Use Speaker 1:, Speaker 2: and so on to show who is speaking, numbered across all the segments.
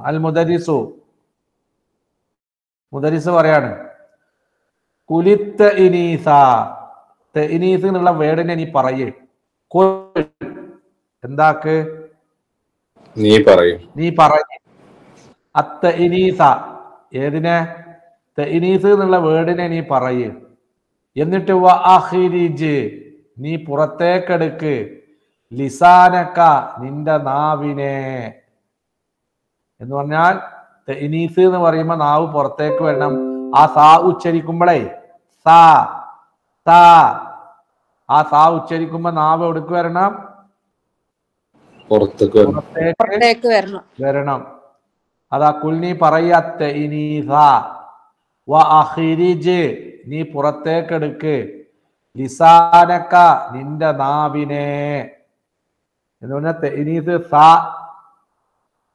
Speaker 1: അൽ മുദരിസു മുദരിസ് പറയാണ് കുലിത്ത ഇനീസ ഇനീസ് എന്നുള്ള വേർഡിനെ നീ പറയേ എന്താക്ക്
Speaker 2: നീ പറയേ
Speaker 1: അത്ത ഇനീസ ഏതിനെ ഇനീസ് എന്നുള്ള വേർഡിനെ നീ പറയേ എന്നിട്ട് വഅഖിരിജ് നീ പുറത്തേക്കെടുക്ക് ലിസാനക നിന്റെ നാവിനെ എന്ന് പറഞ്ഞാൽ ഇനീസ് എന്ന് പറയുമ്പോൾ നാവ് പുറത്തേക്ക് വരണം. ആ സാ ഉച്ചരിക്കുമ്പോഴേ ആ സാ ഉച്ചരിക്കുമ്പോ നാവ് എവിടേക്ക് വരണം? പുറത്തേക്ക് വരണം. അതാ കുൽനി പറയാത്ത ഇനീസ വഅഖിരിജ് നീ പുറത്തേക്കെടുക്ക് ലിസാനക നിന്റെ നാവിനെ എന്ന് പറഞ്ഞാൽ ഇനീസ് സാ.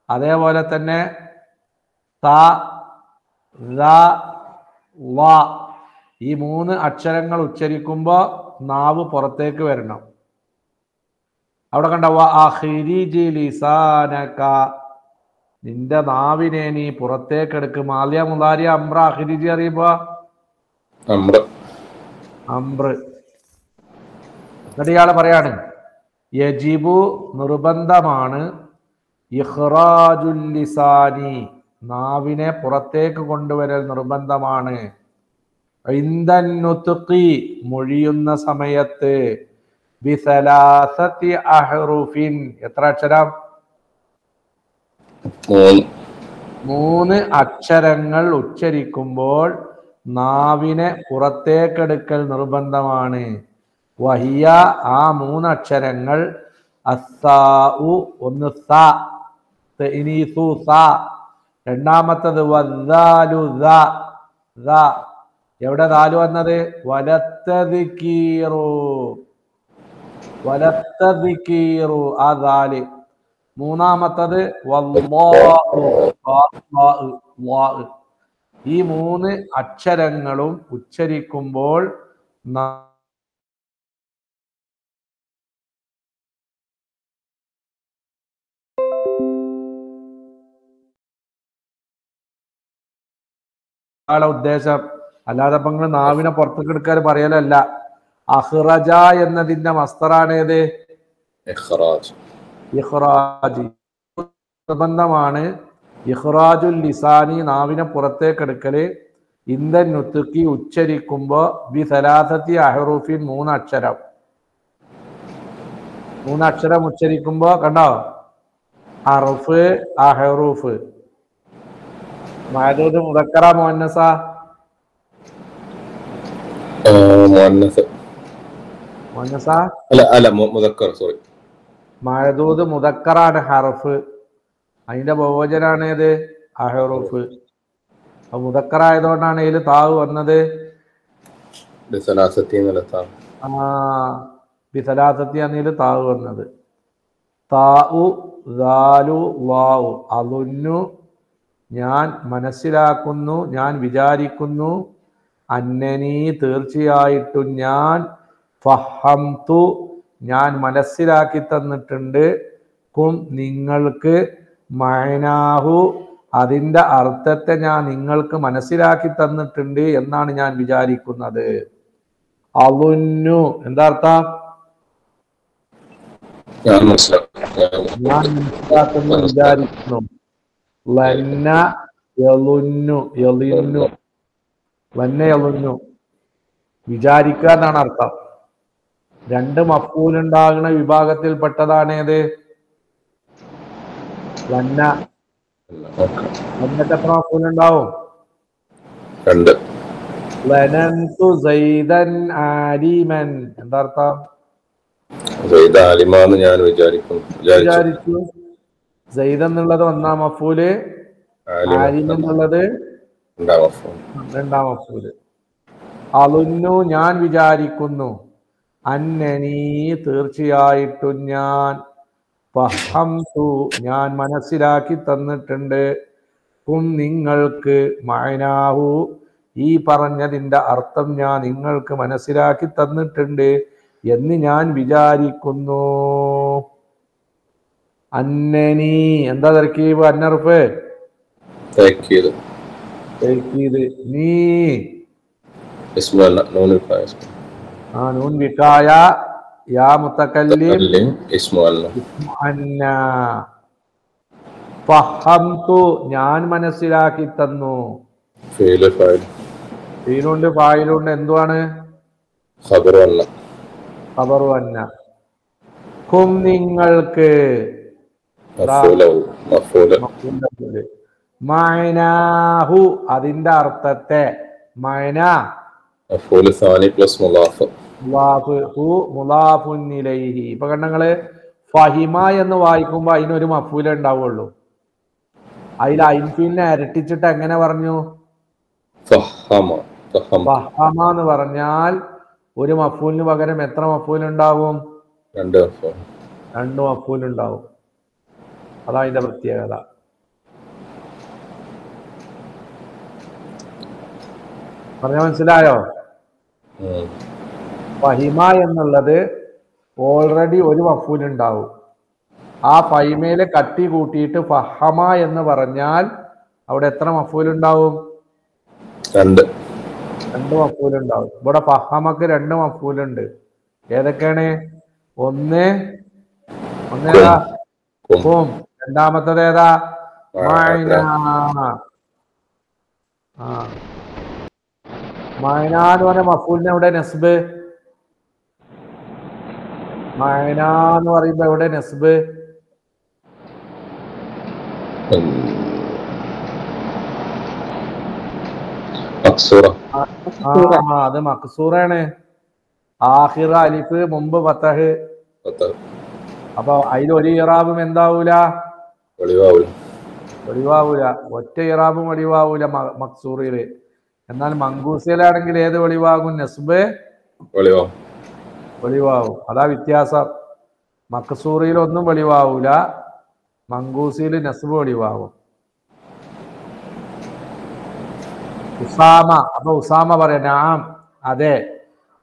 Speaker 1: അതേപോലെ തന്നെ ഈ 3 അക്ഷരങ്ങൾ ഉച്ചരിക്കുമ്പോ നാവ് പുറത്തേക്ക് വരണം. അവിടെ കണ്ട വഅഖിരിജ് ലിസാനക നിന്റെ നാവിനെ നീ പുറത്തേക്ക് എടുക്ക്. മാലിയ മുലാരിയ അംറ അഖിരിജ് അറിയുമ്പോ അംറ്. എന്നിട്ട് ഇയാളെ പറയാണ് യജിബു നിർബന്ധമാണ് ഇഖ്റാജുൽ ലിസാനി നാവിനെ പുറത്തേക്ക് കൊണ്ടുവരൽ നിർബന്ധമാണ്. ഇൻദൻ നുത്ഖി മൊഴിയുന്ന സമയത്ത് ബിസലാസതി അഹ്റുഫിൻ എത്ര അക്ഷരം? 3 അക്ഷരങ്ങൾ ഉച്ചരിക്കുമ്പോൾ നാവിനെ പുറത്തേക്കെടുക്കൽ നിർബന്ധമാണ്. വഹിയ ആ 3 അക്ഷരങ്ങൾ അസ്സാഉ ഒന്ന് സ തഇനീസു സ. രണ്ടാമത്തത് വദ്ദാലു ദ. എവിടെ ദാലു വന്നത്? വലത്തദിക്കീറു ആ ദാല്. മൂന്നാമത്തത് വല്ലാഹു. ഈ 3 അക്ഷരങ്ങളും ഉച്ചരിക്കുമ്പോൾ ഉദ്ദേശം അല്ലാതെ ഇപ്പൊ നിങ്ങൾ നാവിനെ പുറത്തേക്ക് എടുക്കാൻ പറയലല്ല. അഖ്റജ എന്നതിന്റെ മസ്തറാണേത്? ഇഖ്റാജ്. നിർബന്ധമാണ് ഇഖ്റാജുൽ ലിസാനി നാവിനെ പുറത്തേക്ക് എടുക്കല് ഇൻദൻ നുത്ഖി ഉച്ചരിക്കുമ്പോ ബി സലാസതി അഹ്റൂഫിൻ 3 അക്ഷരം. 3 അക്ഷരം ഉച്ചരിക്കുമ്പോ കണ്ടോ ഹർഫ് അഹ്റൂഫ്. മഅദൂദ് മുദക്കറ മുഅന്നസ? മുഅന്നസ അല്ല മുദക്കർ. സോറി മഅദൂദ് മുദക്കറാണ് ഹർഫ്. അതിന്റെ ബഹുവചനാണ് ഏത്? അഹ്റൂഫ്. അപ്പൊ മുദക്കർ ആയതുകൊണ്ടാണ് ഇതിൽ താവ് വന്നത്. ബിസലാസത്തി എന്നതിൽ താവ് വന്നത്. താഉ ദാലു വാഉ. അളുന്നു ഞാൻ മനസ്സിലാക്കുന്നു, ഞാൻ വിചാരിക്കുന്നു, അന്നനി തീർച്ചയായിട്ടും ഞാൻ, ഫഹംതു ഞാൻ മനസ്സിലാക്കി തന്നിട്ടുണ്ട്, കും നിങ്ങൾക്ക്, മഅനാഹു അതിൻ്റെ അർത്ഥത്തെ ഞാൻ നിങ്ങൾക്ക് മനസ്സിലാക്കി തന്നിട്ടുണ്ട് എന്നാണ് ഞാൻ വിചാരിക്കുന്നത്. അളുന്നു എന്താ അർത്ഥം? ഞാൻ മനസ്സിലാക്കുന്നു, വിചാരിക്കുന്നു. ലന്ന യളുന്നു യളിന്നു. ലന്ന യളുന്നു വിചാരിക്കുക എന്നാണ് അർത്ഥം. 2 മഫ്ഊലുണ്ടാകുന്ന വിഭാഗത്തിൽപ്പെട്ടതാണേത്? ലന്ന. എന്നിട്ട് എത്ര മഫ്ഊലുണ്ടാവും?
Speaker 2: 2.
Speaker 1: ലനന്തു സൈദൻ ആലിമൻ എന്താ അർത്ഥം?
Speaker 2: ഞാൻ വിചാരിച്ചു.
Speaker 1: സൈദ് എന്നുള്ളത് 1-ാം മഫ്ഊല്, ആലിം എന്നുള്ളത് 2-ാം മഫ്ഊല്. അളുന്നു ഞാൻ വിചാരിക്കുന്നു, അന്നനി തീർച്ചയായിട്ടും ഞാൻ, ഫഹംതു ഞാൻ മനസ്സിലാക്കി തന്നിട്ടുണ്ട്, കും നിങ്ങൾക്ക്, മഅനാഹു ഈ പറഞ്ഞതിൻ്റെ അർത്ഥം ഞാൻ നിങ്ങൾക്ക് മനസ്സിലാക്കി തന്നിട്ടുണ്ട് എന്ന് ഞാൻ വിചാരിക്കുന്നു. അന്നനി എന്താ തർക്കീബ്? അന്നർഫ്
Speaker 2: തഅക്കീദ്.
Speaker 1: തഅക്കീദ്. നീ
Speaker 2: ഇസ്മല്ല നൂൻ വിക്കായ.
Speaker 1: നൂൻ വിക്കായ യാ മുതകല്ലിം
Speaker 2: ഇസ്മല്ല.
Speaker 1: അന്ന. ഫഹംതു ഞാൻ മനസ്സിലാക്കി തന്നു.
Speaker 2: ഫീല് ഫായിൽ.
Speaker 1: ഫീലുണ്ട് ഫായിലുണ്ട്. എന്തുവാണ്?
Speaker 2: ഖബറു അന്ന.
Speaker 1: ഖബറു അന്ന. ഹും നിങ്ങൾക്ക്. മഅനാഹു അതിന്റെ അർത്ഥത്തെ. മഅന
Speaker 2: മഫ്ഊൽ സാനി പ്ലസ് മുളാഫ്.
Speaker 1: മുളാഫ് ഹു മുളാഫുൻ ഇലൈഹി. ഇപ്പൊ കണ്ടങ്ങള് ഫഹിമ എന്ന് വായിക്കുമ്പോ അതിനൊരു മഫ്ഊലേ ഉണ്ടാവുള്ളൂ. അതിൽ അയിൻഫിലിനെ ഇരട്ടിച്ചിട്ട് എങ്ങനെ പറഞ്ഞു?
Speaker 2: ഫഹമ.
Speaker 1: ഫഹമ എന്ന് പറഞ്ഞാൽ ഒരു മഫ്ഊലിന് പകരം എത്ര മഫ്ഊൽ ഉണ്ടാവും? രണ്ട് മഫ്ഊൽ ഉണ്ടാവും. അതാ അതിന്റെ പ്രത്യേകത. പറഞ്ഞ മനസ്സിലായോ? ഫഹിമ എന്നുള്ളത് ഓൾറെഡി ഒരു മഫ്ഊൽ ഉണ്ടാവും. ആ ഫഹിമയില് കട്ടി കൂട്ടിയിട്ട് ഫഹമ എന്ന് പറഞ്ഞാൽ അവിടെ എത്ര മഫ്ഊൽ ഉണ്ടാവും? രണ്ട് മഫ്ഊൽ ഉണ്ടാവും. ഇവിടെ ഫഹമക്ക് രണ്ട് മഫ്ഊൽ ഉണ്ട്. ഏതൊക്കെയാണ്? ഒന്നേതാ? ഖും. രണ്ടാമത്തത് ഏതാ? മഅന. മഅന എന്ന് പറഞ്ഞ മഫ്ഊലിന് എവിടെ നസ്ബ്? മഅന എന്ന് പറയുമ്പോ എവിടെ നസ്ബ്? അത് മക്സൂറാണ്. ആഖിറ അലിഫ് മുമ്പ് ഫതഹ്. അപ്പൊ അതിൽ ഒരു ഇറാബും എന്താവൂല? വെളിവാവൂല. ഒറ്റ ഇറാബും വെളിവാവൂല മക്സൂറില്. എന്നാൽ മങ്കൂസിലാണെങ്കിൽ ഏത് വെളിവാകും? നസ്ബ് വെളിവാകും. അതാ വ്യത്യാസം. മക്സൂറിൽ ഒന്നും വെളിവാവൂല, മങ്കൂസിൽ നസ്ബ് വെളിവാകും. ഉസാമ. അപ്പൊ ഉസാമ പറയാം നാം അതെ.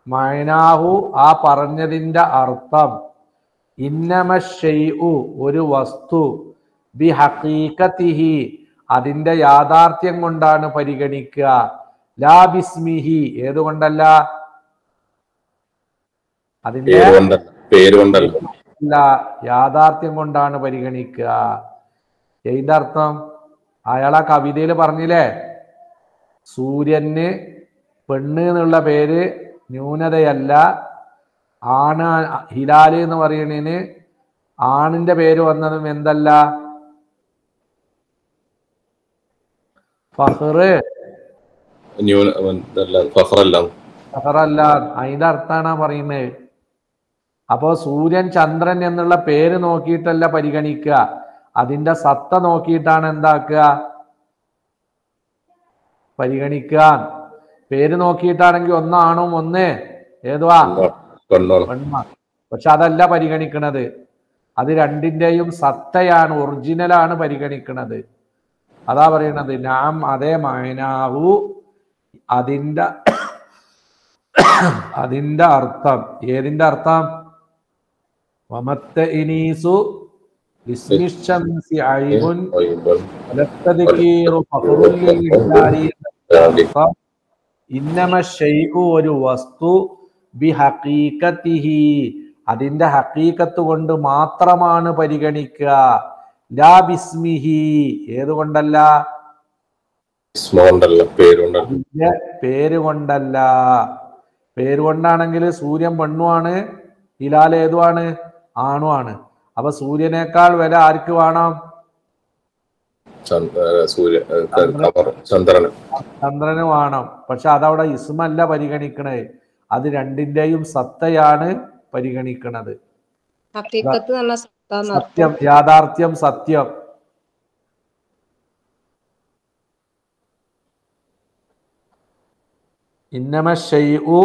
Speaker 1: മഅനാഹു ആ പറഞ്ഞതിന്റെ അർത്ഥം ഇന്നമശ്ശൈഉ ഒരു വസ്തു ബിഹഖീഖതിഹി അതിന്റെ യാഥാർത്ഥ്യം കൊണ്ടാണ് പരിഗണിക്കുക. ലാ ബിസ്മിഹി ഏതുകൊണ്ടല്ല? അതിന്റെ പേരുകൊണ്ടല്ല, യാഥാർത്ഥ്യം കൊണ്ടാണ് പരിഗണിക്കുക. ഇതിന്റെ അർത്ഥം അയാളാ കവിതയിൽ പറഞ്ഞില്ലേ, സൂര്യന് പെണ്ണ് എന്നുള്ള പേര് ന്യൂനതയല്ല, ആണ് ഹിലാല് എന്ന് പറയുന്നതിന് ആണിന്റെ പേര് വന്നതും എന്തല്ല? ഫഖ്റ് ഫഖറല്ല. അതിന്റെ അർത്ഥാണ് പറയുന്നത്. അപ്പോ സൂര്യൻ ചന്ദ്രൻ എന്നുള്ള പേര് നോക്കിയിട്ടല്ല പരിഗണിക്കുക, അതിന്റെ സത്ത നോക്കിയിട്ടാണ് എന്താക്കുക? പരിഗണിക്കാൻ. പേര് നോക്കിയിട്ടാണെങ്കിൽ ഒന്നാണും ഒന്ന് ഏതുവാ? പെണ്ണ. പക്ഷെ അതല്ല പരിഗണിക്കണത്. അത് രണ്ടിന്റെയും സത്തയാണ്, ഒറിജിനലാണ് പരിഗണിക്കണത്. അതാ പറയണത് നാം അതേ മഅനാഹു അതിന്റെ അർത്ഥം. ഏതിന്റെ അർത്ഥം? വമത്തഇനീസു ലിസ്മിശ്ശംസി ഐബുൻ വലത്തദ്കീറു ഫഖറുൽ ലിൽജാരി. ഇന്നമശ്ശൈഉ ഒരു വസ്തു ബിഹഖീഖതിഹി അതിന്റെ ഹഖീഖത്ത് കൊണ്ട് മാത്രമാണ് പരിഗണിക്കുക. ലാ ബിസ്മിഹി ഏതുകൊണ്ടല്ല? പേര് കൊണ്ടല്ല. പേരുകൊണ്ടാണെങ്കിൽ സൂര്യൻ പെണ്ണുമാണ്, ഹിലാൽ ഏതുമാണ്? ആണുമാണ്. അപ്പൊ സൂര്യനേക്കാൾ വില ആർക്ക് വേണം? ചന്ദ്രന് വേണം. പക്ഷെ അതവിടെ ഇസ്മല്ല പരിഗണിക്കണേ, അത് രണ്ടിന്റെയും സത്തയാണ് പരിഗണിക്കണത്. സത്യം, യാഥാർത്ഥ്യം, സത്യം. ഇന്നമശ്ശൈഉ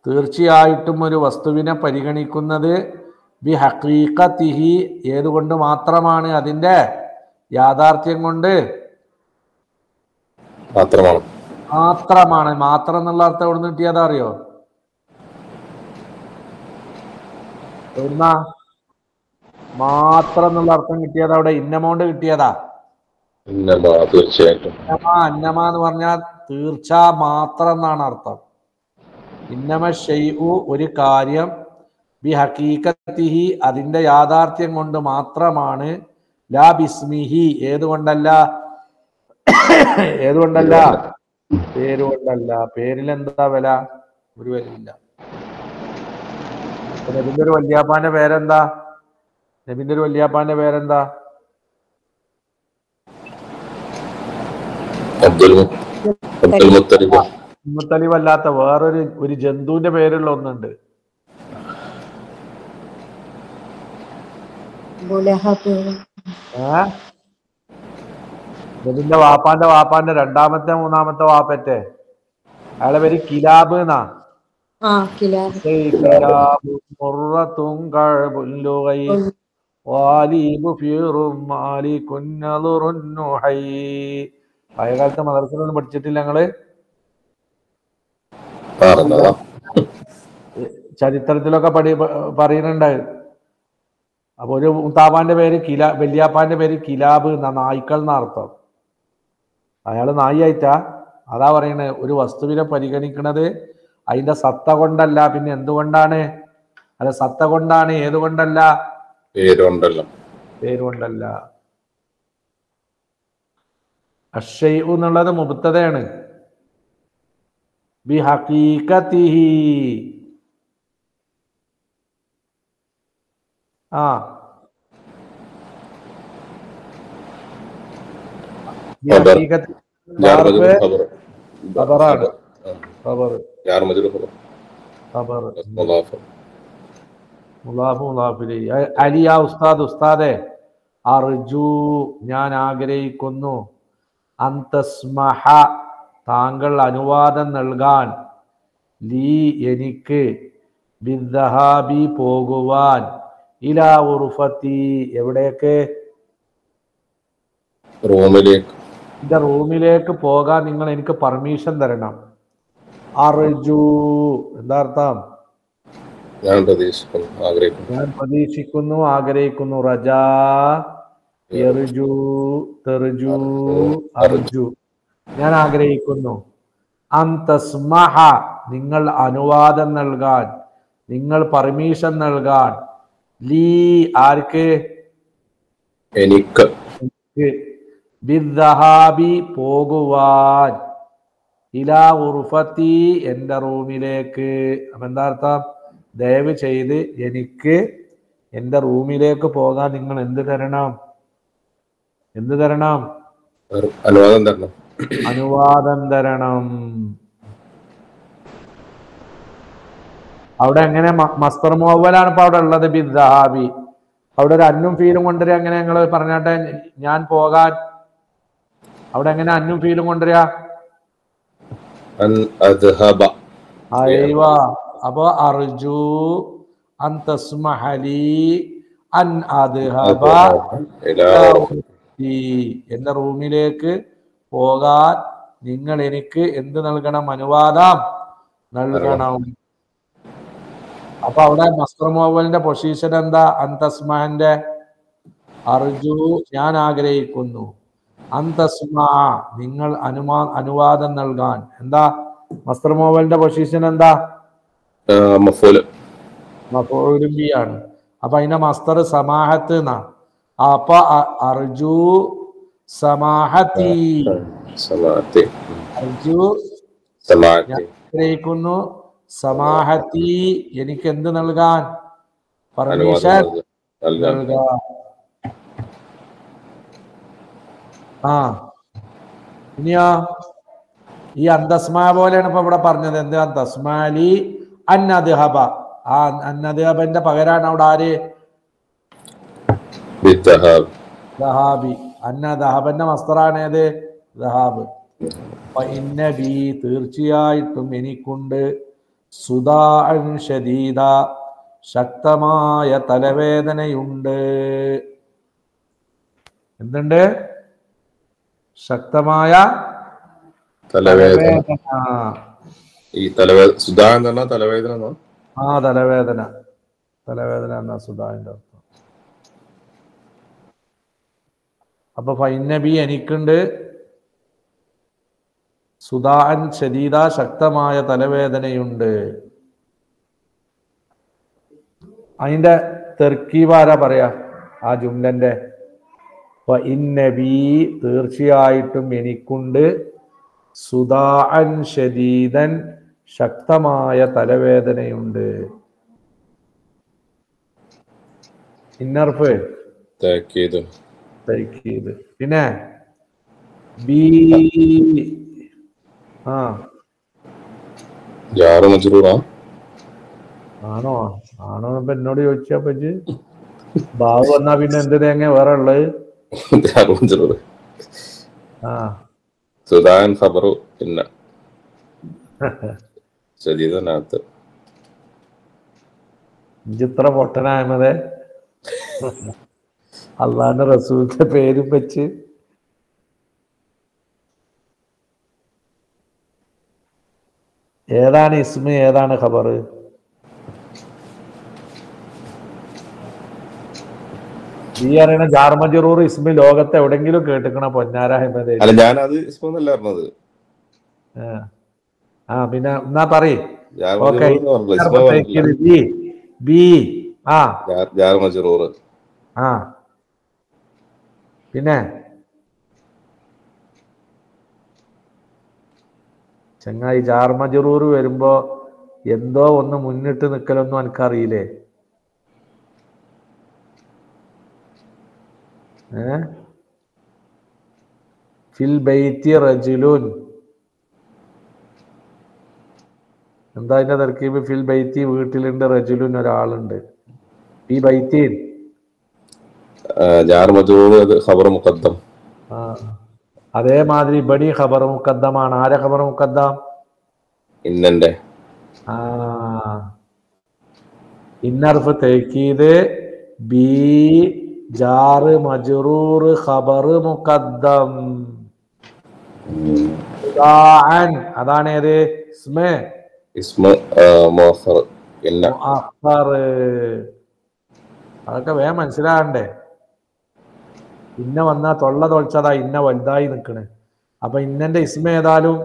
Speaker 1: തീർച്ചയായിട്ടും ഒരു വസ്തുവിനെ പരിഗണിക്കുന്നത് ബിഹഖീഖതിഹി ഏതുകൊണ്ട് മാത്രമാണ്? അതിന്റെ യാഥാർത്ഥ്യം കൊണ്ട് മാത്രമാണ്. മാത്രം എന്നുള്ള അർത്ഥം എവിടെ നിന്ന് കിട്ടിയതാ അറിയോ? എവിടുന്നാ? മാത്രം എന്നുള്ള അർത്ഥം കിട്ടിയതാ അവിടെ ഇന്നമൗണ്ട് കിട്ടിയതാ.
Speaker 2: ഇന്നമാ തീർച്ചയായിട്ടും.
Speaker 1: അന്നമ എന്ന് പറഞ്ഞാൽ തീർച്ച മാത്രം എന്നാണ് അർത്ഥം. ഇന്നമ ഷൈഉ ഒരു കാര്യം ബി ഹഖീഖത്തിഹി അതിന്റെ യാഥാർത്ഥ്യം കൊണ്ട് മാത്രമാണ്, ലാ ബിസ്മിഹി ഏതുകൊണ്ടല്ല, ഏതുകൊണ്ടല്ല പേരുകൊണ്ടല്ല. പേരിൽ എന്താ വില? ഒരു വിലയില്ല. നബിന്റെ ഒരു വല്യാപ്പാന്റെ പേരെന്താ? നബിന്റെ ഒരു വല്യാപ്പാന്റെ പേരെന്താ?
Speaker 2: അബ്ദുൽ മുത്തലിബ്.
Speaker 1: മുത്തലിബ് അല്ലാത്ത വേറൊരു ജന്തുവിന്റെ പേരുള്ള ഒന്നുണ്ട്. നബിന്റെ വാപ്പാന്റെ രണ്ടാമത്തെ മൂന്നാമത്തെ വാപ്പറ്റെ അയാളെ പേര് കിലാബ് എന്നാ. പഴയകാലത്തെ മദർസിലൊന്നും പഠിച്ചിട്ടില്ല ഞങ്ങള്? ചരിത്രത്തിലൊക്കെ പറയുന്നുണ്ട്. അപ്പൊ ഒരു മൂത്താപ്പാന്റെ പേര് വല്യാപ്പാന്റെ പേര് കിലാബ് എന്നാ, നായ്ക്കൾ എന്ന അർത്ഥം. അയാള് നായി ആയിട്ടാ. അതാ പറയണേ ഒരു വസ്തുവിനെ പരിഗണിക്കുന്നത് അതിന്റെ സത്ത കൊണ്ടല്ല, പിന്നെ എന്തുകൊണ്ടാണ്? അത് സത്ത കൊണ്ടാണ്, ഏതുകൊണ്ടല്ല? പേരുകൊണ്ടല്ല. അശ്ശൈഉ എന്നുള്ളത് മുബ്തദയാണ്. ബി ഹഖീഖത്തിഹി. അലിയ ഉസ്താദെ, അർജു ഞാൻ ആഗ്രഹിക്കുന്നു, അന്തസ്മഹ താങ്കൾ അനുവാദം നൽകാൻ, ലീ എനിക്ക്, ബിദ്ദഹാബി പോകുവാൻ, ഇലാ ഉർഫത്തി എവിടേക്ക്? എന്റെ റൂമിലേക്ക് പോകാൻ നിങ്ങൾ എനിക്ക് പെർമിഷൻ തരണം. അർജു എന്താ അർത്ഥം?
Speaker 2: ഞാൻ
Speaker 1: പ്രതീക്ഷിക്കുന്നു, ആഗ്രഹിക്കുന്നു. റജാ യർജു തർജു അർജു ഞാൻ ആഗ്രഹിക്കുന്നു. അന്തസ്മഹ നിങ്ങൾ അനുവാദം നൽകാൻ, നിങ്ങൾ പെർമിഷൻ നൽകാൻ, ലീ ആർക്ക്?
Speaker 2: എനിക്ക്.
Speaker 1: ബിദ്ദഹാബി പോകുവാൻ, ഇലാ ഉർഫത്തി എന്റെ റൂമിലേക്ക്. അപ്പൊ എന്താ അർത്ഥം? ദയവ് ചെയ്ത് എനിക്ക് എന്റെ റൂമിലേക്ക് പോകാൻ നിങ്ങൾ എന്ത് തരണം? എന്ത് തരണം? അനുവാദം തരണം. അവിടെ എങ്ങനെ മസ്തർ മുഅവ്വലാണ് ഇപ്പൊ അവിടെ ഉള്ളത്? ബിദ്ദഹാബി. അവിടെ ഒരു അന്നും ഫീലും കൊണ്ടുവരിക. എങ്ങനെ നിങ്ങൾ പറഞ്ഞാട്ടെ? ഞാൻ പോകാൻ അവിടെ എങ്ങനെ അന്നും ഫീലും കൊണ്ടുവരിക? അപ്പൊ അർജു അൻ തസ്മഹലി അൻ അദ്ഹബ എന്റെ റൂമിലേക്ക് പോകാൻ നിങ്ങൾ എനിക്ക് എന്ത് നൽകണം? അനുവാദം നൽകണം. അപ്പൊ അവിടെ മസ്തർ മുഅവ്വലിന്റെ പൊസിഷൻ എന്താ? അന്തസ്മഹന്റെ അർജു ഞാൻ ആഗ്രഹിക്കുന്നു, അന്തസ്മ നിങ്ങൾ അനുവാദം നൽകാൻ. എന്താ മസ്തർ മുഅവ്വലിന്റെ പൊസിഷൻ എന്താ? മഫ്ഊലുൻ ബി ആണ്. അപ്പൊ അതിന്റെ മസ്തർ സമാഹത്ത് എന്നാ. അപ്പൊ അർജു സമാഹത്തി, അർജു ആഗ്രഹിക്കുന്നു, സമാഹത്തി എനിക്ക് എന്ത് നൽകാൻ? പെർമിഷൻ നൽകാൻ. ഇനിയോ ഈ അന്തസ്മാ പോലെയാണ് ഇപ്പൊ ഇവിടെ പറഞ്ഞത്. എന്ത്? അന്തസ്മാലി അന്നദ്ഹബ. ആ അന്നദ്ഹബന്റെ പകരാണ് അവിടെ ആര്? ദഹാബി. അന്നദ്ഹബന്റെ മസ്തറാണ് ഏത്? ദഹാബ്. ഇന്നബി തീർച്ചയായിട്ടും എനിക്കുണ്ട്, സുദാഅൻ ശദീദ ശക്തമായ തലവേദനയുണ്ട്. എന്തുണ്ട്? ശക്തമായ തലവേദന.
Speaker 2: ഈ തലവേദന സുദാ എന്ന് തലവേദന.
Speaker 1: തലവേദന. തലവേദന എന്നാ സുദാന്റെ അർത്ഥം. അപ്പൊ ഫൈനബി എനിക്കുണ്ട് സുദാൻ ശദീദ ശക്തമായ തലവേദനയുണ്ട്. അതിന്റെ തെർക്കീബ് ആരാ പറയാ ആ ജുംലന്റെ? ഫഇന്നബി തീർച്ചയായിട്ടും എനിക്കുണ്ട് സുദാൻ ശദീദൻ ശക്തമായ തലവേദനയുണ്ട്. ഇന്നർഫ്
Speaker 2: താക്കീദ്.
Speaker 1: പിന്നെ ബി ആ
Speaker 2: ജാറ് മജ്റൂറ
Speaker 1: ആണോ ഇപ്പൊ എന്നോട് ചോദിച്ചാ പറ്റി ബാബു വന്നാ പിന്നെ എന്ത് തേങ്ങ വേറെ ഉള്ളത്?
Speaker 2: ജാറ് മജ്റൂർ.
Speaker 1: ആ
Speaker 2: സുദാൻ ഖബറു ഇന്ന ശദീദനാത്ത്.
Speaker 1: ഇത്ര പൊട്ടനായമതേ അള്ളാന്റെ റസൂലിന്റെ പേരും വെച്ച്. ഏതാണ് ഇസ്മ ഏതാണ് ഖബർ? ഈ അറിയണ ജാർ മജ്റൂർ ഇസ്മി ലോകത്ത് എവിടെങ്കിലും കേട്ടിക്കണ പൊന്നാര അഹമ്മദേ?
Speaker 2: അല്ല, ഞാനത് ഇസ്മെന്നല്ല പറഞ്ഞത്.
Speaker 1: ആ പിന്നെ എന്നാ പറയ്.
Speaker 2: ജാർ
Speaker 1: ഓക്കെ
Speaker 2: മജ്റൂർ എന്ന് പറഞ്ഞില്ല, ഇസ്മ പറഞ്ഞില്ല.
Speaker 1: ബി ആ
Speaker 2: ജാർ മജ്റൂർ.
Speaker 1: ആ പിന്നെ ചങ്ങായി ജാർ മജ്റൂർ വരുമ്പോ എന്തോ ഒന്ന് മുന്നിട്ട് നിൽക്കലൊന്നും എനിക്കറിയില്ലേ? ഫിൽ ബൈത്തി റജുലുൻ, എന്താ അതിന്റെ തർക്കീബ്? ഫിൽ ബൈത്തി വീട്ടിലുണ്ട്, റജുലുൻ ഒരാളുണ്ട്. ഈ ബൈത്തി
Speaker 2: ജാർ മജ്റൂർ ഖബർ മുഖദ്ദം.
Speaker 1: അതേമാതിരി ബഡി ഖബർ മുഖദ്ദമാണ്. ആരെ ഖബർ മുഖദ്ദം?
Speaker 2: ഇന്നന്റെ.
Speaker 1: ഇന്നർഫ് തേക്കീത് ബി ജാർ മജ്റൂർ ഖബർ മുഖദ്ദം. അതാണ് ഏത്
Speaker 2: ഇസ്മ മുഅഖർ ഇന്ന.
Speaker 1: അതൊക്കെ വേഗം മനസ്സിലാകണ്ടേ? ഇന്ന വന്നാ തൊള്ള തൊളിച്ചതാ ഇന്ന വലുതായി നിൽക്കണ്. അപ്പൊ ഇന്നന്റെ ഇസ്മ ഏതായാലും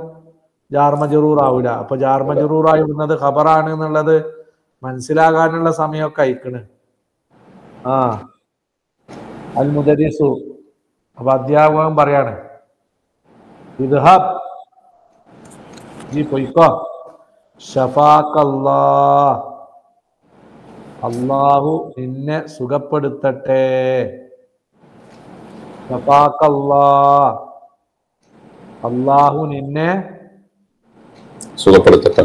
Speaker 1: ജാർ മജ്റൂർ ആവൂല. അപ്പൊ ജാർ മജ്റൂർ ആയി വരുന്നത് ഖബറാണ് എന്നുള്ളത് മനസ്സിലാകാനുള്ള സമയമൊക്കെ അയക്കണ്. അൽ മുദരിസു, അപ്പൊ അധ്യാപകൻ പറയാണ് ഇദ്ഹബ്, നീ പൊയ്ക്കോ, ഷഫാക്കല്ലാഹ്, അല്ലാഹു നിന്നെ സുഖപ്പെടുത്തട്ടെ. ഷഫാക്കല്ലാഹ്, അല്ലാഹു നിന്നെ
Speaker 2: സുഖപ്പെടുത്തട്ടെ.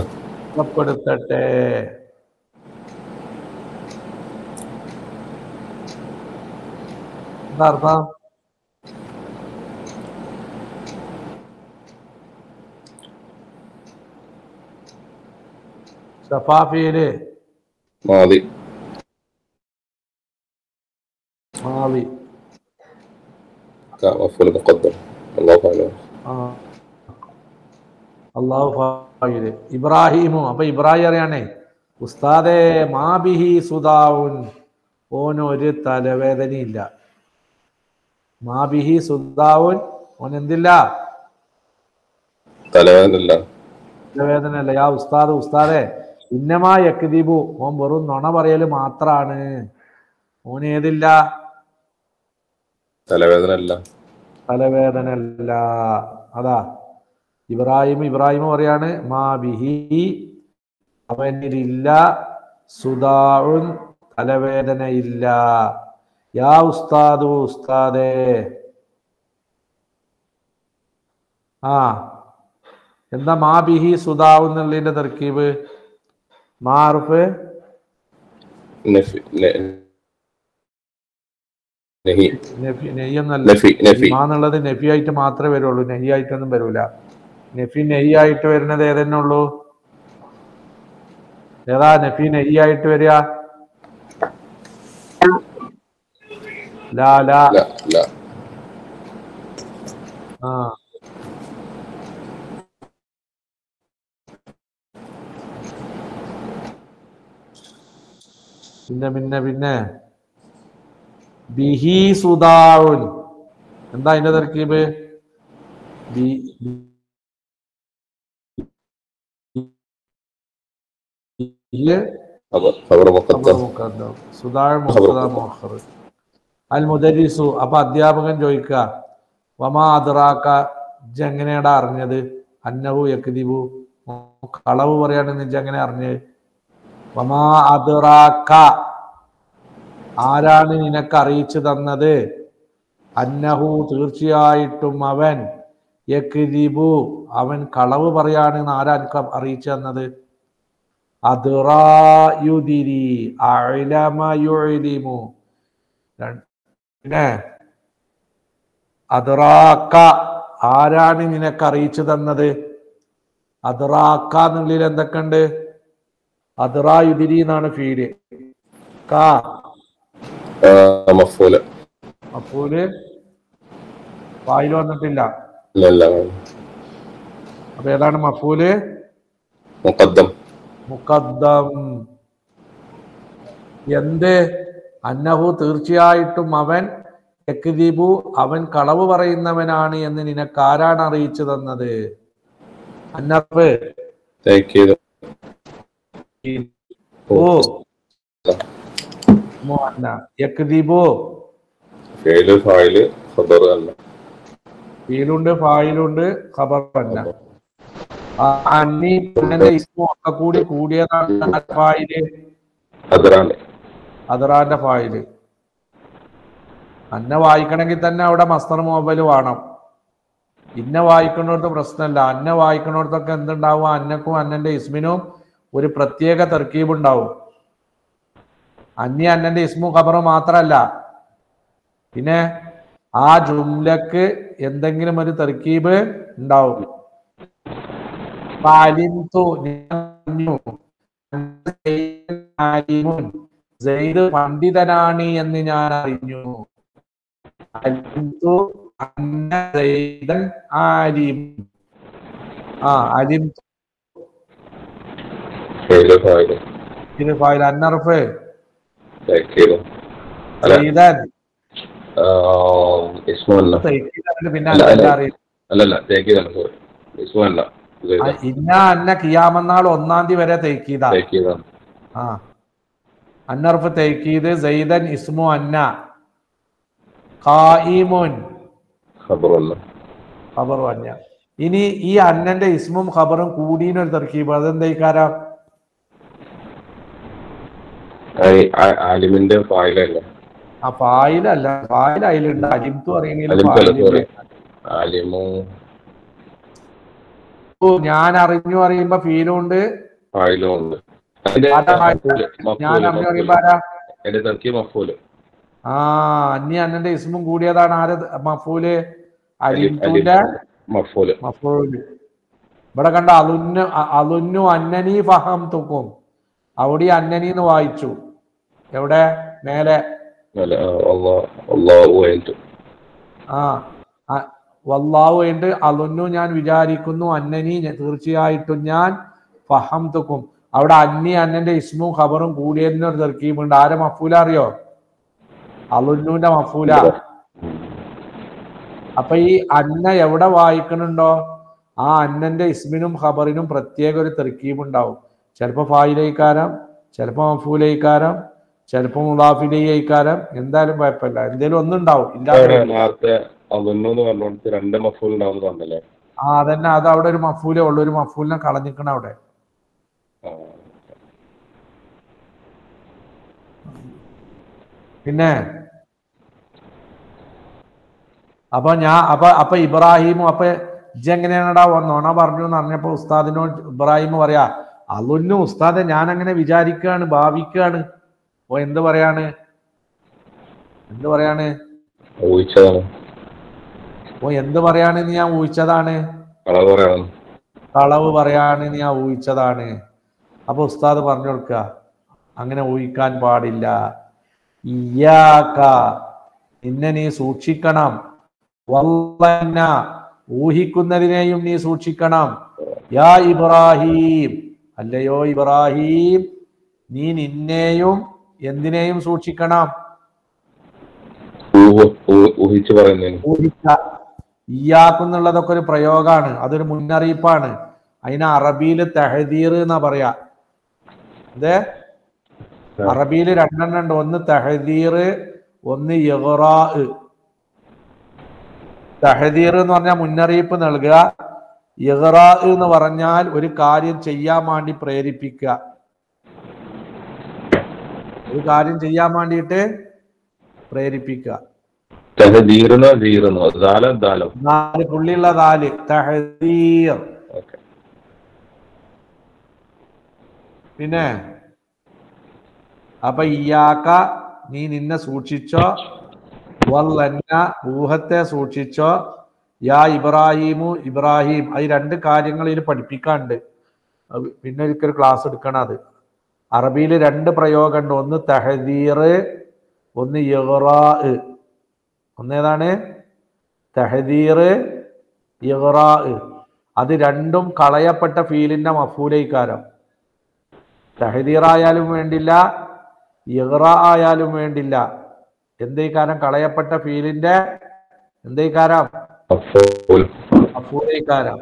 Speaker 1: എന്താ അർത്ഥം? ഷഫാഫിയില്
Speaker 2: മാദി. മഫ്ഊൽ മുഖദ്ദം.
Speaker 1: അല്ലാഹു ഫായില്. ഇബ്രാഹിമു, അപ്പൊ ഇബ്രാഹിം അറിയാണേ ഉസ്താദേ മാബിഹി സുദാവുൻ, ഓന് ഒരു തലവേദനയില്ല. മാബിഹി സുദാവുൻ, ഓൻ എന്തില്ല? തലവേദനല്ല. യാ ഉസ്താദേ ഇന്നമാ യക്ദിബു, ഓൻ വെറും നുണ പറയല് മാത്രാണ്. ഓന് ഏതില്ല? തലവേദനല്ല. അതാ ഇബ്രാഹിം പറയാണ് മാബിഹി, അവനിലില്ല സുദാഉൻ, തലവേദനയില്ല. യാ ഉസ്താദേ. എന്താ മാബിഹി സുദാഉൻ എന്നുള്ളതിന്റെ തർക്കീബ്? മാറുഫ് എന്നുള്ളത് നഫി ആയിട്ട് മാത്രമേ വരുള്ളൂ, നെഹി ആയിട്ടൊന്നും വരൂല. നഫി നെഹി ആയിട്ട് വരുന്നത് ഏതെന്നെ ഉള്ളൂ? ഏതാ നഫി നെഹി ആയിട്ട് വരിക? ലാ ലാ. പിന്നെ ബിഹി സുദാഉൻ, എന്താ അതിന്റെ തർക്കീബ്?
Speaker 2: خبر مقدم
Speaker 1: സുദാഴ് മുഖ്തദ മുഅഖർ. അൽ മുദരിസു, അപ്പൊ അധ്യാപകൻ ചോദിക്കുക, വമാ അദ്റാക, ഇജ്ജെങ്ങനെയാടാ അറിഞ്ഞത്? അന്നഹു യക്ദിബു, കളവ് പറയാണെന്ന് ഇജ്ജെങ്ങനെ അറിഞ്ഞത്? വമാ അദ്റാക, ആരാണ് നിനക്ക് അറിയിച്ചു തന്നത്? അന്നഹു, തീർച്ചയായിട്ടും അവൻ, യക്ദിബു, അവൻ കളവ് പറയാണെന്ന് ആരാ എനിക്ക് അറിയിച്ചു തന്നത്? അദ്റാ യുദിരി, അഅലമ യുഅലിമു. പിന്നെ അദ്റാക, ആരാണ് നിനക്ക് അറിയിച്ചു തന്നത്? അദ്റാക എന്നുള്ളിൽ എന്തൊക്കെയുണ്ട്? അദ്റാ യുദിരി എന്നാണ് ഫീല്. കാ
Speaker 2: مفعول.
Speaker 1: അപ്പോല് ഫായില് വന്നിട്ടില്ല.
Speaker 2: لا لا
Speaker 1: അപ്പൊ ഏതാണ് മഫൂല്?
Speaker 2: مقدم.
Speaker 1: മുഖദ്ദം. എന്ത്? അന്നഹു, തീർച്ചയായിട്ടും അവൻ, യക്ദിബു, അവൻ കളവ് പറയുന്നവനാണ് എന്ന് നിനക്ക് ആരാണ് അറിയിച്ചു തന്നത്? അന്നഫ്
Speaker 2: تأكيد.
Speaker 1: യക്ദിബു,
Speaker 2: فعل فاعل خبر أن.
Speaker 1: ഫീലുണ്ട്, ഫായിലുണ്ട്, ഖബർ അന്ന. അന്നി ഇസ്മും ഒക്കെ കൂടി കൂടിയതാണ് ഫായില്.
Speaker 2: أدران.
Speaker 1: അദ്റാന്റെ ഫായില്. അന്ന വായിക്കണമെങ്കിൽ തന്നെ അവിടെ മസ്തർ മൊബൈൽ വേണം. ഇന്ന വായിക്കുന്നിടത്ത് പ്രശ്നമല്ല. അന്ന വായിക്കുന്നിടത്തൊക്കെ എന്തുണ്ടാവും? അന്നക്കും അന്നന്റെ ഇസ്മിനും ഒരു പ്രത്യേക തർക്കീബ് ഉണ്ടാവും. അന്നി അന്നന്റെ ഇസ്മും ഖബറും മാത്രമല്ല, പിന്നെ ആ ജുംലക്ക് എന്തെങ്കിലും ഒരു തർക്കീബ് ഉണ്ടാവും. സെയ്ദ് പണ്ഡിതനാണ് എന്ന് ഞാൻ അറിഞ്ഞു.
Speaker 2: فعل فاعل.
Speaker 1: ഇത് ഫായിൽ. അന്നർഫ്
Speaker 2: تأكيد.
Speaker 1: സെയ്ദൻ
Speaker 2: اسم أن.
Speaker 1: പിന്നെ
Speaker 2: لا لا تأكيد أنا سوري. اسم أن.
Speaker 1: ഇന്ന അന്ന ഖിയാമന്നാൾ 1-ാം തീയതി വരെ തൈക്കീദാ.
Speaker 2: تأكيد.
Speaker 1: ആ അന്നർഫ് തൈക്കീദ്. സെയ്ദൻ ഇസ്മു അന്ന. ഖായിമുൻ
Speaker 2: خبر أن.
Speaker 1: ഖബറും അന്ന. ഇനി ഈ അന്നന്റെ ഇസ്മും ഖബറും കൂടിയൊരു തർക്കീബ്, അതെന്തേക്കാരാ?
Speaker 2: ആലിമിന്റെ ഫായിലല്ല.
Speaker 1: ആ ഫായിലല്ല, ഫായിൽ അതിലുണ്ട്. അലിംതു അറിയണില്ല. ഞാൻ അറിഞ്ഞു അറിയുമ്പോ ഫീലും ഉണ്ട്,
Speaker 2: ഫായിലും ഉണ്ട്.
Speaker 1: ഞാൻ അറിഞ്ഞു അറിയുമ്പോ ആരാ? ആ അന്നി അന്നന്റെ ഇസ്മും കൂടിയതാണ് ആര്? മഫൂല്. അലിംതുന്റെ മഫൂല്. ഇവിടെ കണ്ട അലുന്നു അന്നനി ഫഹം തുക്കും. അവിടെ അന്നനി എന്ന് വായിച്ചു. എവിടെ? മേലെ. വല്ലാഹു ഉണ്ട്. അലുന്നു ഞാൻ വിചാരിക്കുന്നു, അന്നനി തീർച്ചയായിട്ടും ഞാൻ, ഫഹം തുക്കും. അവിടെ അന്നി അന്നന്റെ ഇസ്മും ഖബറും കൂടിയതിനൊരു തർക്കീബുണ്ട്. ആരെ മഫൂല അറിയോ? അലുന്നുന്റെ മഫൂല. അപ്പൊ ഈ അന്ന എവിടെ വായിക്കണുണ്ടോ ആ അന്നന്റെ ഇസ്മിനും ഖബറിനും പ്രത്യേക ഒരു തർക്കീബ് ഉണ്ടാവും. ചിലപ്പോ ഫായിലൈക്കാരം, ചിലപ്പോ മഫൂലൈക്കാരം, ചിലപ്പോ മുദാഫിലൈക്കാരം. എന്തായാലും കുഴപ്പമില്ല, എന്തേലും ഒന്നുണ്ടാവും. ആ അതന്നെ, അത് അവിടെ ഒരു മഫൂലേ ഉള്ളൂ. ഒരു മഫൂലിനെ കളഞ്ഞിക്കണം അവിടെ. പിന്നെ അപ്പൊ ഇബ്രാഹിമും അപ്പൊ ഇജ്ജെങ്ങനെയാണടാ നോണ പറഞ്ഞു എന്ന് അറിഞ്ഞപ്പോ ഉസ്താദിനോട് ഇബ്രാഹിം പറയാ, അതൊന്നും ഉസ്താദെ ഞാൻ അങ്ങനെ വിചാരിക്കുകയാണ്, ഭാവിക്കുകയാണ്. ഓ എന്ത് പറയാണ്? ഓ എന്ത് പറയാണെന്ന് ഞാൻ ഊഹിച്ചതാണ്. കളവ് പറയാണെന്ന് ഞാൻ ഊഹിച്ചതാണ്. അപ്പൊ ഉസ്താദ് പറഞ്ഞു കൊടുക്കുക, അങ്ങനെ ഊഹിക്കാൻ പാടില്ല. ഇയ്യാക, നിന്നെ നീ സൂക്ഷിക്കണം. വല്ലന്ന, ഊഹിക്കുന്നതിനെയും നീ സൂക്ഷിക്കണം. യാ ഇബ്രാഹിം, അല്ലയോ ഇബ്രാഹിം, നീ നിന്നെയും എന്തിനേയും സൂക്ഷിക്കണം.
Speaker 2: ഊഹിച്ച് പറയുന്നതിന്.
Speaker 1: ഊഹിക്ക. ഇയ്യാക്കുന്നുള്ളതൊക്കെ ഒരു പ്രയോഗമാണ്, അതൊരു മുന്നറിയിപ്പാണ്. അതിന് അറബിയിൽ തഹദീർ എന്നാ പറയാ. അതെ, അറബിയിൽ രണ്ടെണ്ണം ഉണ്ട്, ഒന്ന് തഹദീർ, ഒന്ന് ഇഗ്റാ. തഹദീർ എന്ന് പറഞ്ഞാൽ മുന്നറിയിപ്പ് നൽകുക, ഇഗ്റാ എന്ന് പറഞ്ഞാൽ ഒരു കാര്യം ചെയ്യാൻ വേണ്ടി പ്രേരിപ്പിക്കുക. ഒരു കാര്യം ചെയ്യാൻ വേണ്ടിയിട്ട് പ്രേരിപ്പിക്കുക. നാല് പുള്ളിയുള്ള ദാല്, തഹദീർ. പിന്നെ അപ്പൊ ഇയ്യാക്ക, നീ നിന്നെ സൂക്ഷിച്ചോ, വല്ലന്ന, ഊഹത്തെ സൂക്ഷിച്ചോ, യാ ഇബ്രാഹിമു, ഇബ്രാഹിം. അത് രണ്ട് കാര്യങ്ങൾ ഇതിൽ പഠിപ്പിക്കാണ്ട്, പിന്നെ ഒരിക്കൽ ക്ലാസ് എടുക്കണം. അത് അറബിയിൽ രണ്ട് പ്രയോഗമുണ്ട്, ഒന്ന് തഹദീർ, ഒന്ന് ഇഗ്റാ. ഒന്നേതാണ് തഹദീർ, ഇഗ്റാ. അത് രണ്ടും കളയപ്പെട്ട ഫീലിന്റെ മഫൂലൈക്കാരം. തഹദീർ ആയാലും വേണ്ടില്ല, ഇഗ്റാ ആയാലും വേണ്ടില്ല. എന്തേക്കാരം? കളയപ്പെട്ട ഫീലിന്റെ എന്തേക്കാരം? മഫൂലൈക്കാരം.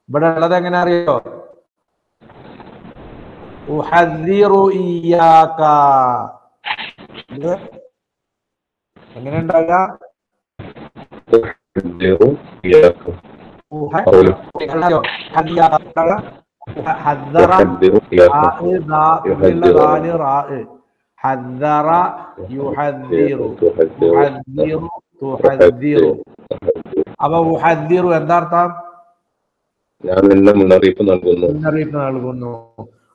Speaker 1: ഇവിടെ ഉള്ളത് എങ്ങനെ അറിയോ? ഉഹദ്ദിറു ഇയ്യാക. എങ്ങനെ ഉണ്ടാകുക? അപ്പൊ ഉഹദ്ദിറു എന്താർത്ഥം?
Speaker 2: ഞാൻ നിന്നെ മുന്നറിയിപ്പ് നൽകുന്നു.
Speaker 1: മുന്നറിയിപ്പ് നൽകുന്നു.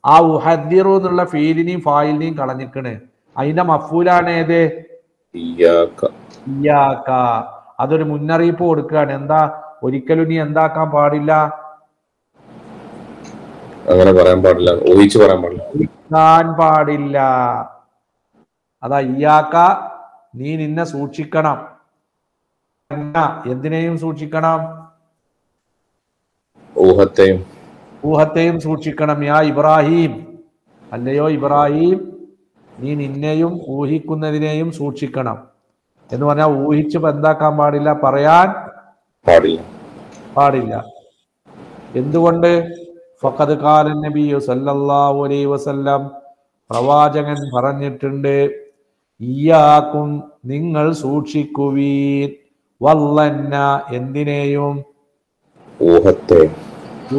Speaker 1: ആ ഉഹദ്ദിറു എന്നുള്ള ഫീലിനെയും ഫായിലിനെയും കളഞ്ഞിക്കണ്. അതിന്റെ മഫൂലാണ് ഏത്? ഇയ്യാക. അതൊരു മുന്നറിയിപ്പ് കൊടുക്കുകയാണ്. എന്താ? ഒരിക്കലും നീ എന്താക്കാൻ പാടില്ല,
Speaker 2: അങ്ങനെ പറയാൻ പാടില്ല, ഊഹിച്ചു പറയാൻ പാടില്ല,
Speaker 1: ഊഹിക്കാൻ പാടില്ല. അതാ ഇയ്യാക, നീ നിന്നെ സൂക്ഷിക്കണം. എന്തിനേയും സൂക്ഷിക്കണം? ഊഹത്തെയും സൂക്ഷിക്കണം. യാ ഇബ്രാഹിം, അല്ലയോ ഇബ്രാഹിം, നീ നിന്നെയും ഊഹിക്കുന്നതിനെയും സൂക്ഷിക്കണം. എന്ന് പറഞ്ഞാൽ ഊഹിച്ച് എന്താക്കാൻ പാടില്ല, പറയാൻ പാടില്ല. എന്തുകൊണ്ട്? ഫഖദ് ഖാല നബിയു സല്ലല്ലാഹു അലൈഹി വസല്ലം, പ്രവാചകൻ പറഞ്ഞിട്ടുണ്ട്, ഇയ്യാക്കും, നിങ്ങൾ സൂക്ഷിക്കുവീൻ, വല്ലന്ന, എന്തിനേയും?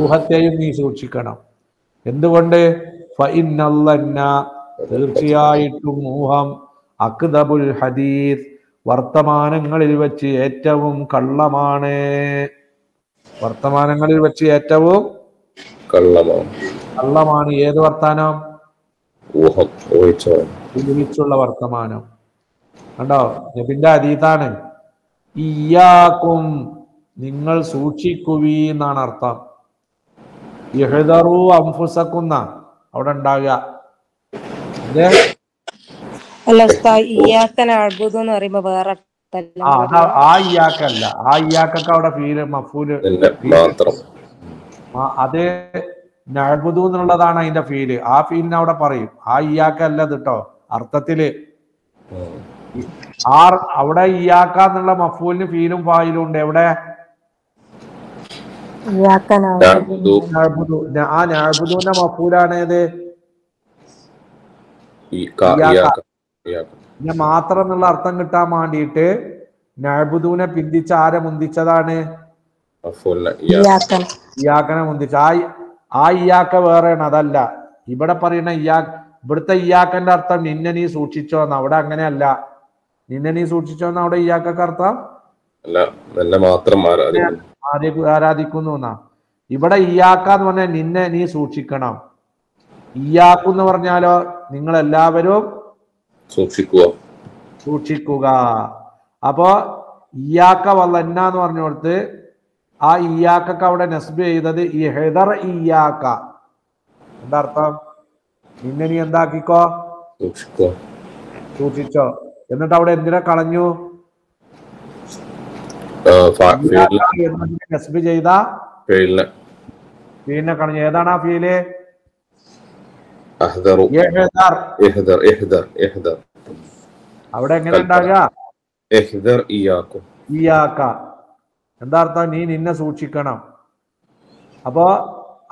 Speaker 1: ഊഹത്തെയും നീ സൂക്ഷിക്കണം. എന്തുകൊണ്ട്? ഫഇന്നല്ലന്ന, തീർച്ചയായിട്ടും ഊഹം, അക്ദബുൽ ഹദീസ്, വർത്തമാനങ്ങളിൽ വെച്ച് ഏറ്റവും കള്ളമാണ്. വർത്തമാനങ്ങളിൽ വെച്ച് ഏറ്റവും കള്ളമാണ്. ഏത് വർത്താനം? ഊഹിച്ചുള്ള വർത്തമാനം. കണ്ടോ? നബിന്റെ ഹദീസാണ്. ഇയ്യാക്കും, നിങ്ങൾ സൂക്ഷിക്കുവീ എന്നാണ് അർത്ഥം. ഇഹ്ദറു അൻഫുസകുന്ന അവിടെ ഉണ്ടാകുക. ആ ഇയ്യാക്കല്ല, ആ ഇയ്യാക്കൊക്കെ അവിടെ ഫീല് മഫൂല് അത് നഅ്ബുദു എന്നുള്ളതാണ് അതിന്റെ ഫീല്. ആ ഫീലിനെ അവിടെ പറയും. ആ ഇയ്യാക്കല്ല കേട്ടോ അർത്ഥത്തില്. അവിടെ ഇയ്യാക്ക എന്നുള്ള മഫൂലിന് ഫീലും ഫായിലും ഉണ്ട്. എവിടെ? ആ നഅ്ബുദുവിന്റെ മഫൂലാണ് ഏത്? പിന്നെ മാത്രം എന്നുള്ള അർത്ഥം കിട്ടാൻ വേണ്ടിയിട്ട് നഅ്ബുദുവിനെ പിന്തിച്ച് ആരെ മുന്തിച്ചതാണ്? ഇയ്യാക്കനെ മുന്തിച്ച. ആ ഇയ്യാക്ക വേറെയാണ്, അതല്ല. ഇവിടെ പറയുന്ന ഇവിടുത്തെ ഇയ്യാക്കന്റെ അർത്ഥം നിന്നെ നീ സൂക്ഷിച്ചോന്ന്. അവിടെ അങ്ങനെയല്ല. നിന്നെ നീ സൂക്ഷിച്ചോന്ന് അവിടെ ഇയ്യാക്കൊക്കെ അർത്ഥം ആരാധിക്കുന്നു എന്നാ. ഇവിടെ ഇയ്യാക്ക എന്ന് പറഞ്ഞാൽ നിന്നെ നീ സൂക്ഷിക്കണം. ഇയ്യാക്കെന്ന് പറഞ്ഞാലോ നിങ്ങൾ എല്ലാവരും സൂക്ഷിക്കുക. അപ്പോ ഇയ്യാക്ക വല്ലന്ന എന്ന് പറഞ്ഞു കൊടുത്ത് ആ ഇയ്യാക്കൊക്കെ അവിടെ നസ്ബ് ചെയ്തത് ഇഹ്ദർ ഇയ്യാക്ക. എന്താ അർത്ഥം? നിന്നെ നീ എന്താക്കിക്കോ, സൂക്ഷിച്ചോ. എന്നിട്ട് അവിടെ എന്തിനെ കളഞ്ഞു? നസ്ബ് ചെയ്ത ഫീലിനെ കളഞ്ഞു. ഏതാണ് ആ ഫീല്? അവിടെ എങ്ങനെ ഉണ്ടാകുക?
Speaker 2: ഇഹ്ദർ ഇയാക്കും.
Speaker 1: ഇയാക്ക എന്താ അർത്ഥം? നീ നിന്നെ സൂക്ഷിക്കണം. അപ്പോ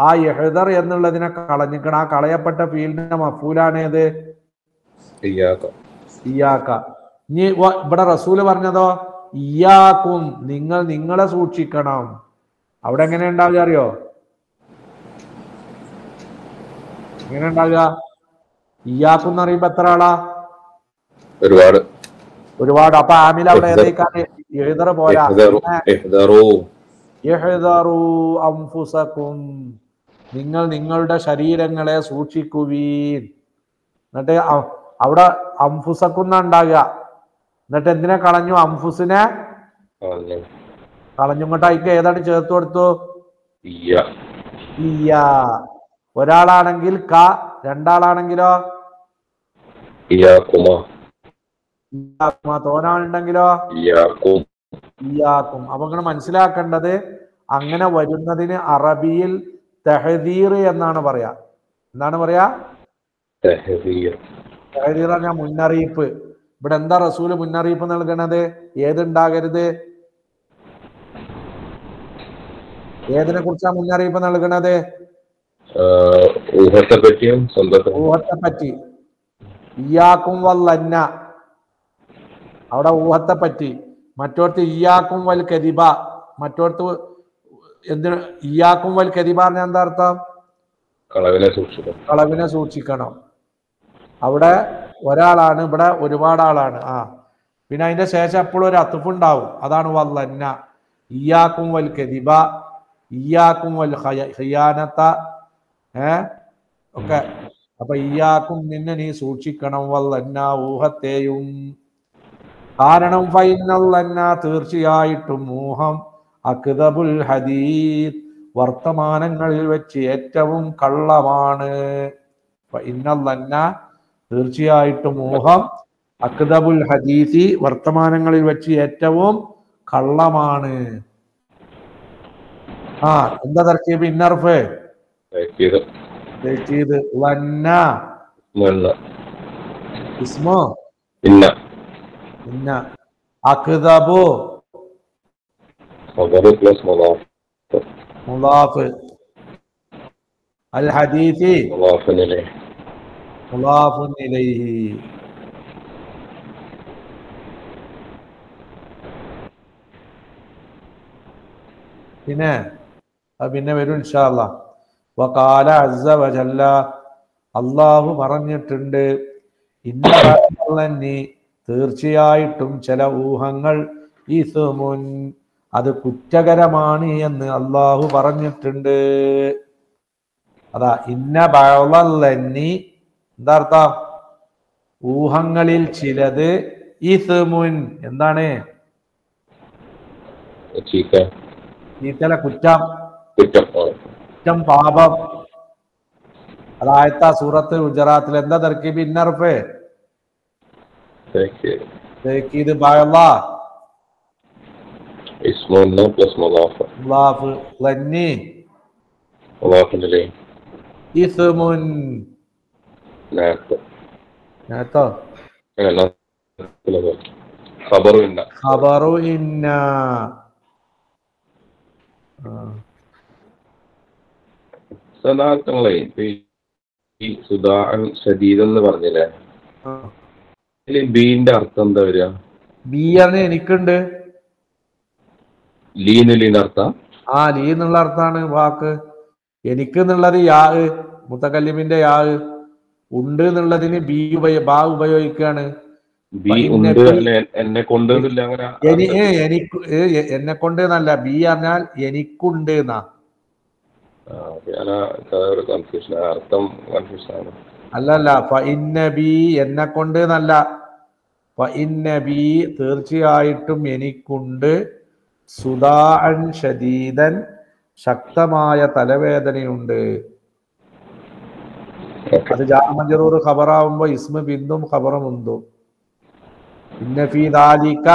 Speaker 1: ആ ഇഹ്ദർ എന്നുള്ളതിനെ കളഞ്ഞിക്കണം. ആ കളയപ്പെട്ട ഫീൽഡിന്റെ മഫൂലാണ് ഏത്?
Speaker 2: ഇയാക്ക.
Speaker 1: ഇയാക്ക. ഇനി ഇവിടെ റസൂല് പറഞ്ഞതോ ഇയാക്കും, നിങ്ങൾ നിങ്ങളെ സൂക്ഷിക്കണം. അവിടെ എങ്ങനെ ഉണ്ടാവുക അറിയോ? എങ്ങനെ ഉണ്ടാവുക? ഇയാക്കും എന്ന് പറയുമ്പോ എത്ര ആളാ?
Speaker 2: ഒരുപാട്.
Speaker 1: ഒരുപാട്. അപ്പൊ ആമിൽ അവിടെ ഏതേക്കാണ്? ഇഹ്ദർ പോരാ. ഇഹ്ദറൂ അൻഫുസകും, നിങ്ങൾ നിങ്ങളുടെ ശരീരങ്ങളെ സൂക്ഷിക്കുവീൻ. എന്നിട്ട് അവിടെ അംഫുസക്കുന്ന ഉണ്ടാകുക. എന്നിട്ട് എന്തിനെ കളഞ്ഞു? അംഫുസിനെ കളഞ്ഞു. ഇങ്ങോട്ട് അതിക്ക് ഏതാണ് ചേർത്ത് കൊടുത്തു? ഇയ്യ. ഒരാളാണെങ്കിൽ ക, രണ്ടാളാണെങ്കിലോ തോനാളുണ്ടെങ്കിലോ ഇയ്യാക്കും. അപ്പൊ ഇങ്ങനെ മനസ്സിലാക്കേണ്ടത്, അങ്ങനെ വരുന്നതിന് അറബിയിൽ തഹദീർ എന്നാണ് പറയാ. എന്താണ് പറയാ? തഹദീർ പറഞ്ഞ മുന്നറിയിപ്പ്. ഇവിടെ എന്താ റസൂല് മുന്നറിയിപ്പ് നൽകണത്? ഏതുണ്ടാകരുത്? ഏതിനെ കുറിച്ചാ മുന്നറിയിപ്പ് നൽകണത്? ഊഹത്തെ പറ്റി. ഇയ്യാക്കും വല്ലന്ന, അവിടെ ഊഹത്തെ പറ്റി. മറ്റോടത്ത് ഇയ്യാക്കും വൽ കദിബ. മറ്റോടത്ത് എന്തിന്? ഇയ്യാക്കും വൽ കദിബ പറഞ്ഞ എന്താ അർത്ഥം? കളവിനെ സൂക്ഷിക്കണം. അവിടെ ഒരാളാണ്, ഇവിടെ ഒരുപാട് ആളാണ്. പിന്നെ അതിന്റെ ശേഷം എപ്പോഴും ഒരു അത്തുഫുണ്ടാവും. അതാണ് വല്ലന്ന. ഇയ്യാക്കും വൽ കദിബ, ഇയ്യാക്കും വൽ ഖിയാനത, ഒക്കെ. അപ്പൊ ഇയ്യാക്കും, നിന്നെ നീ സൂക്ഷിക്കണം, വല്ലന്ന ഊഹത്തെയും. കാരണം ഫൈനല്ലന്ന, തീർച്ചയായിട്ടും ഊഹം, അക്ദബുൽ ഹദീസ്, വർത്തമാനങ്ങളിൽ വെച്ച് ഏറ്റവും കള്ളമാണ്. ഫൈനല്ലന്ന, തീർച്ചയായിട്ടും ഊഹം, അക്ദബുൽ ഹദീസി, വർത്തമാനങ്ങളിൽ വെച്ച് ഏറ്റവും കള്ളമാണ്. എന്താ തർക്കീബ്? ഇന്നർഫ് ലന്ന ഇസ്മോ ഇന്ന. അക്ദബു മുളാഫ്, അൽ ഹദീസി മുളാഫുൻ ഇലൈഹി. പിന്നെ വരും ഇൻഷാ അല്ലാഹ്. വഖാല അസ്സ വജല്ല, അല്ലാഹു പറഞ്ഞിട്ടുണ്ട്, ഇന്നനി, തീർച്ചയായിട്ടും ചില ഊഹങ്ങൾ, ഇസ്മുൻ, അത് കുറ്റകരമാണ് എന്ന് അല്ലാഹു പറഞ്ഞിട്ടുണ്ട്. അതാ ഇന്ന ബഅളല്ലന്നി, എന്താ അർത്ഥം? ഊഹങ്ങളിൽ ചിലത്, ഇസ്മുൻ, എന്താണ്? കുറ്റം, പാപം. അതായത് സൂറത്ത് ഗുജറാത്തിൽ എന്താ തർക്കീബ്? ഇന്നർഫ് തർക്കീബ് ബഅള മുളാഫ് ലന്നി ഇസ്മുൻ ഖബറു ഇന്ന.
Speaker 2: ഈ എന്ന് പറഞ്ഞില്ലേ, ബീന്റെ അർത്ഥം എന്താ വരിക?
Speaker 1: ബി ആണ് എനിക്കുണ്ട്.
Speaker 2: ലീന്റെ അർത്ഥം?
Speaker 1: ലീ എന്നുള്ള അർത്ഥാണ് വാക്ക്. എനിക്ക് എന്നുള്ളത് യാ, മുത്തകല്ലിമിന്റെ യാ. ഉണ്ട് എന്നുള്ളതിന് ബി ബാ ഉപയോഗിക്കുകയാണ്.
Speaker 2: എന്നെ കൊണ്ട്
Speaker 1: എന്നല്ല, ബി പറഞ്ഞാൽ എനിക്കുണ്ട് എന്നാ. അല്ലല്ല, ഫഇന്നബി, എന്നെ കൊണ്ട് എന്നല്ല. ഫഇന്നബി, തീർച്ചയായിട്ടും എനിക്കുണ്ട്, സുദാഅൻ ശദീദൻ, ശക്തമായ തലവേദനയുണ്ട്. അത് ജാർ മജ്റൂർ ഖബറാവുമ്പോ ഇസ്മ ബിന്ദും ഖബറുമുന്തും. ഇന്ന ഫീ ദാലിക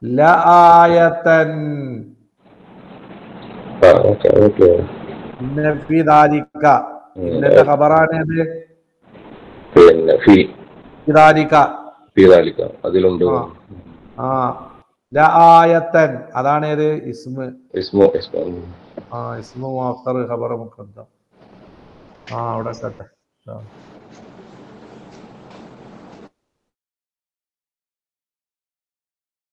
Speaker 1: ലആയതൻ, ഇന്ന ഫീ ദാലിക, ഇന്നന്റെ ഖബറാണ് അത്.
Speaker 2: ഫീ ദാലിക അതിലുണ്ട്.
Speaker 1: ആ ലആയത്തൻ അതാണ് ഏത് ഇസ്മ്.
Speaker 2: ഇസ്മു ഇസ്മു
Speaker 1: ഇസ്മു മുഅഖർ ഖബർ മുഖദ്ദം. അവിടെ കേട്ടെ.